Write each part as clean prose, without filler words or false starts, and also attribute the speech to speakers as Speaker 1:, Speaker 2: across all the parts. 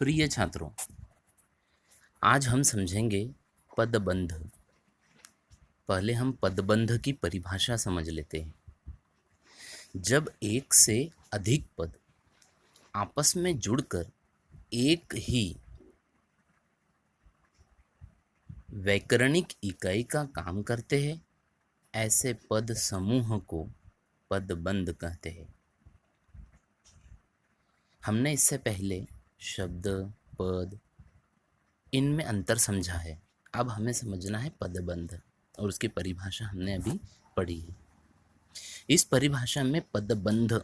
Speaker 1: प्रिय छात्रों, आज हम समझेंगे पदबंध। पहले हम पदबंध की परिभाषा समझ लेते हैं। जब एक से अधिक पद आपस में जुड़कर एक ही वैकरणिक इकाई का काम करते हैं, ऐसे पद समूह को पदबंध कहते हैं। हमने इससे पहले शब्द, पद, इनमें अंतर समझा है। अब हमें समझना है पदबंध, और उसकी परिभाषा हमने अभी पढ़ी है। इस परिभाषा में पदबंध,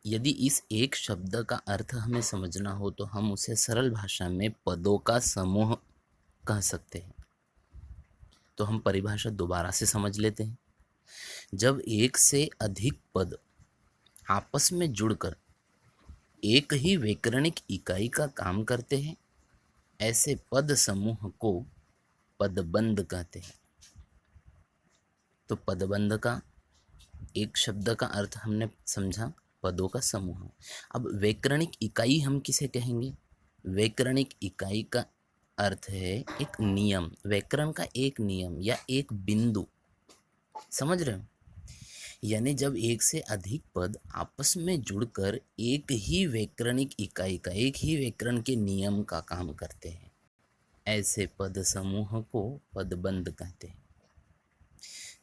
Speaker 1: यदि इस एक शब्द का अर्थ हमें समझना हो तो हम उसे सरल भाषा में पदों का समूह कह सकते हैं। तो हम परिभाषा दोबारा से समझ लेते हैं। जब एक से अधिक पद आपस में जुड़कर एक ही वैकरणिक इकाई का काम करते हैं, ऐसे पद समूह को पदबंध कहते हैं। तो पदबंध का एक शब्द का अर्थ हमने समझा, पदों का समूह। अब वैकरणिक इकाई हम किसे कहेंगे? वैकरणिक इकाई का अर्थ है एक नियम, व्याकरण का एक नियम या एक बिंदु। समझ रहे हो? यानी जब एक से अधिक पद आपस में जुड़कर एक ही वैकरणिक इकाई का, एक ही व्याकरण के नियम का काम करते हैं, ऐसे पद समूह को पदबंध कहते हैं।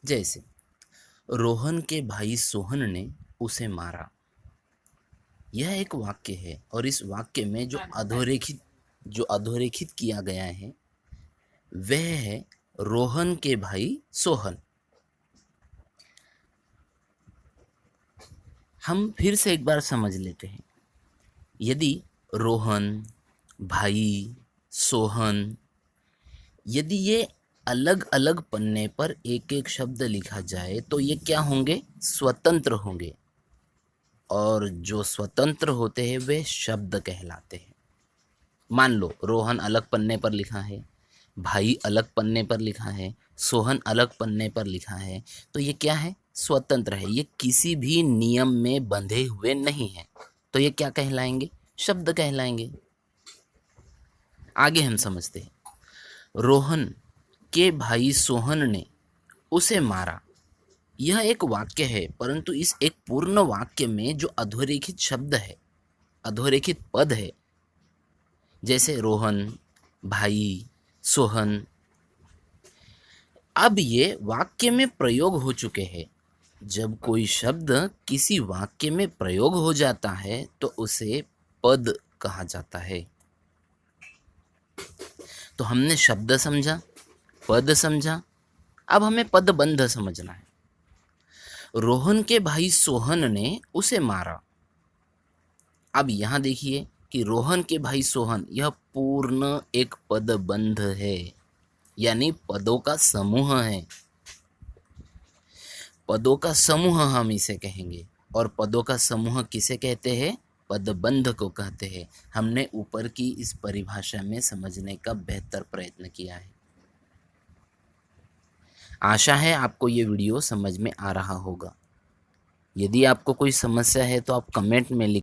Speaker 1: जैसे रोहन के भाई सोहन ने उसे मारा। यह एक वाक्य है, और इस वाक्य में जो अधोरेखित किया गया है वह है रोहन के भाई सोहन। हम फिर से एक बार समझ लेते हैं। यदि रोहन, भाई, सोहन, यदि ये अलग अलग पन्ने पर एक एक शब्द लिखा जाए तो ये क्या होंगे? स्वतंत्र होंगे, और जो स्वतंत्र होते हैं वे शब्द कहलाते हैं। मान लो रोहन अलग पन्ने पर लिखा है, भाई अलग पन्ने पर लिखा है, सोहन अलग पन्ने पर लिखा है, तो ये क्या है? स्वतंत्र है। ये किसी भी नियम में बंधे हुए नहीं है, तो ये क्या कहलाएंगे? शब्द कहलाएंगे। आगे हम समझते हैं। रोहन के भाई सोहन ने उसे मारा। यह एक वाक्य है, परंतु इस एक पूर्ण वाक्य में जो अधोरेखित शब्द है, अधोरेखित पद है, जैसे रोहन, भाई, सोहन, अब ये वाक्य में प्रयोग हो चुके हैं। जब कोई शब्द किसी वाक्य में प्रयोग हो जाता है तो उसे पद कहा जाता है। तो हमने शब्द समझा, पद समझा, अब हमें पदबंध समझना है। रोहन के भाई सोहन ने उसे मारा। अब यहां देखिए कि रोहन के भाई सोहन, यह पूर्ण एक पदबंध है, यानी पदों का समूह है। पदों का समूह हम इसे कहेंगे, और पदों का समूह किसे कहते हैं? पदबंध को कहते हैं। हमने ऊपर की इस परिभाषा में समझने का बेहतर प्रयत्न किया है। आशा है आपको ये वीडियो समझ में आ रहा होगा। यदि आपको कोई समस्या है तो आप कमेंट में लिख